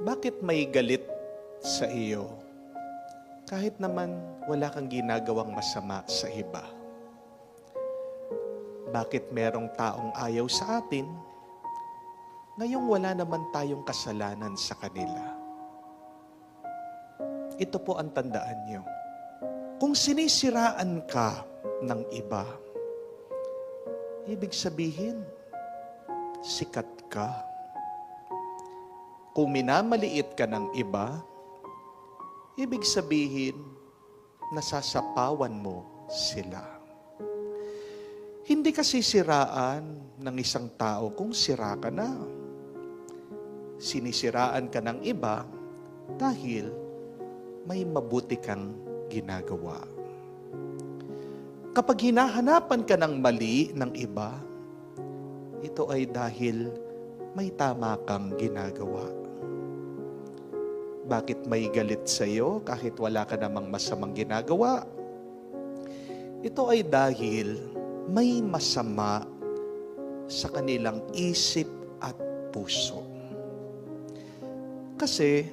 Bakit may galit sa iyo? Kahit naman wala kang ginagawang masama sa iba. Bakit merong taong ayaw sa atin, ngayong wala naman tayong kasalanan sa kanila? Ito po ang tandaan niyo. Kung sinisiraan ka ng iba, ibig sabihin, sikat ka. Kung minamaliit ka ng iba, ibig sabihin, nasasapawan mo sila. Hindi ka sisiraan ng isang tao kung sira ka na. Sinisiraan ka ng iba dahil may mabuti kang ginagawa. Kapag hinahanapan ka ng mali ng iba, ito ay dahil may tama kang ginagawa. Bakit may galit sa iyo kahit wala ka namang masamang ginagawa? Ito ay dahil may masama sa kanilang isip at puso. Kasi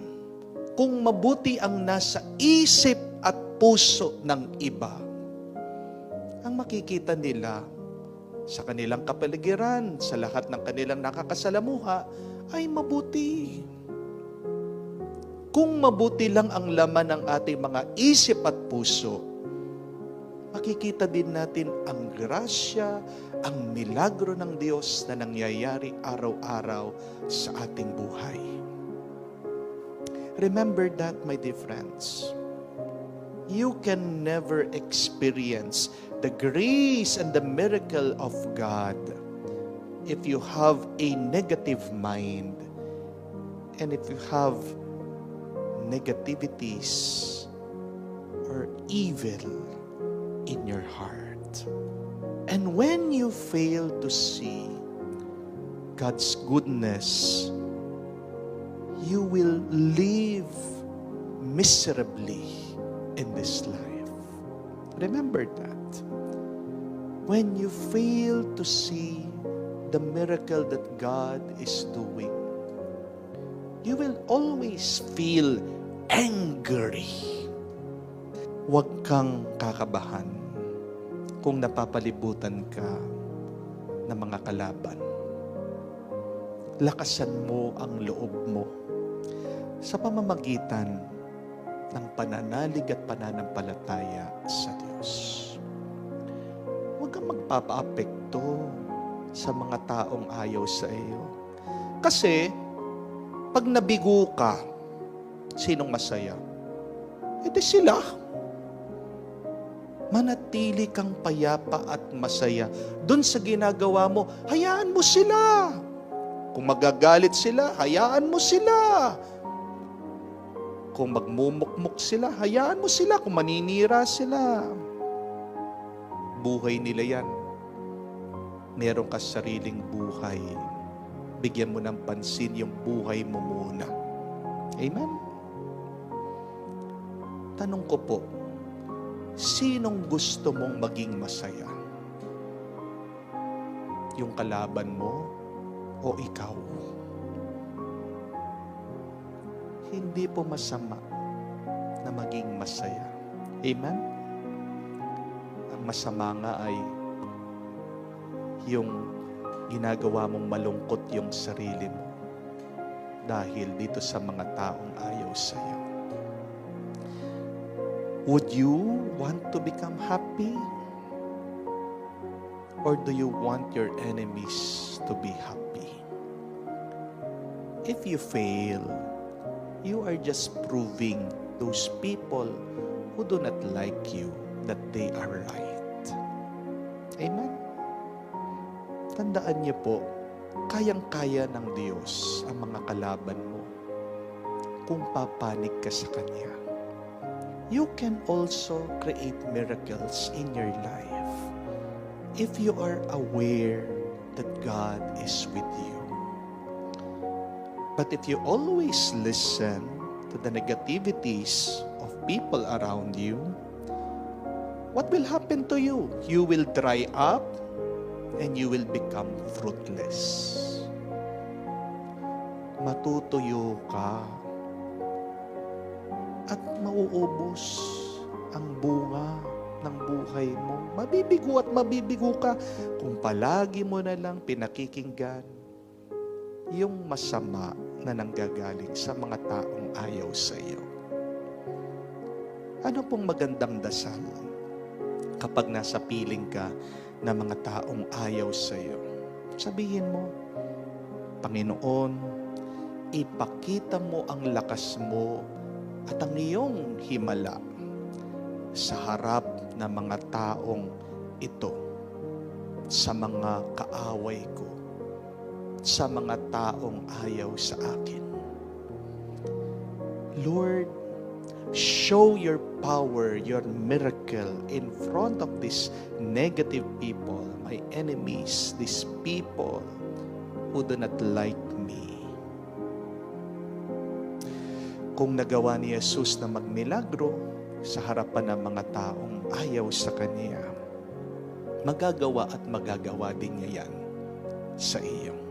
kung mabuti ang nasa isip at puso ng iba, ang makikita nila sa kanilang kapaligiran, sa lahat ng kanilang nakakasalamuha, ay mabuti. Kung mabuti lang ang laman ng ating mga isip at puso, makikita din natin ang grasya, ang milagro ng Diyos na nangyayari araw-araw sa ating buhay. Remember that, my dear friends. You can never experience the grace and the miracle of God if you have a negative mind and if you have negativities or evil in your heart. And when you fail to see God's goodness, you will live miserably in this life. Remember that. When you fail to see the miracle that God is doing, you will always feel angry. Huwag kang kakabahan kung napapalibutan ka ng mga kalaban. Lakasan mo ang loob mo sa pamamagitan ng pananalig at pananampalataya sa Diyos. Huwag kang magpapaapekto sa mga taong ayaw sa iyo. Kasi, pag nabigo ka, sinong masaya? Edi sila. Manatili kang payapa at masaya. Doon sa ginagawa mo, hayaan mo sila. Kung magagalit sila, hayaan mo sila. Kung magmumukmuk sila, hayaan mo sila. Kung maninira sila, buhay nila yan. Meron ka sariling buhay. Bigyan mo ng pansin yung buhay mo muna. Amen? Tanong ko po, sinong gusto mong maging masaya? Yung kalaban mo o ikaw? Hindi po masama na maging masaya. Amen? Ang masama nga ay yung ginagawa mong malungkot yung sarili mo dahil dito sa mga taong ayaw sa iyo. Would you want to become happy? Or do you want your enemies to be happy? If you fail, you are just proving those people who do not like you that they are right. Amen? Tandaan niyo po, kayang-kaya ng Diyos ang mga kalaban mo kung papanig ka sa Kanya. You can also create miracles in your life if you are aware that God is with you. But if you always listen to the negativities of people around you, what will happen to you? You will dry up and you will become fruitless. matutuyo ka at mauubos ang bunga ng buhay mo. Mabibigo at mabibigo ka kung palagi mo na lang pinakikinggan yung masama na nanggagaling sa mga taong ayaw sa iyo. Ano pong magandang dasal kapag nasa piling ka ng mga taong ayaw sa iyo? Sabihin mo, Panginoon, ipakita mo ang lakas mo at ang iyong himala sa harap ng mga taong ito, sa mga kaaway ko, sa mga taong ayaw sa akin. Lord, show your power, your miracle in front of these negative people, my enemies, these people who do not like me. Kung nagawa ni Jesus na magmilagro sa harapan ng mga taong ayaw sa Kanya, magagawa at magagawa din niya yan sa iyo.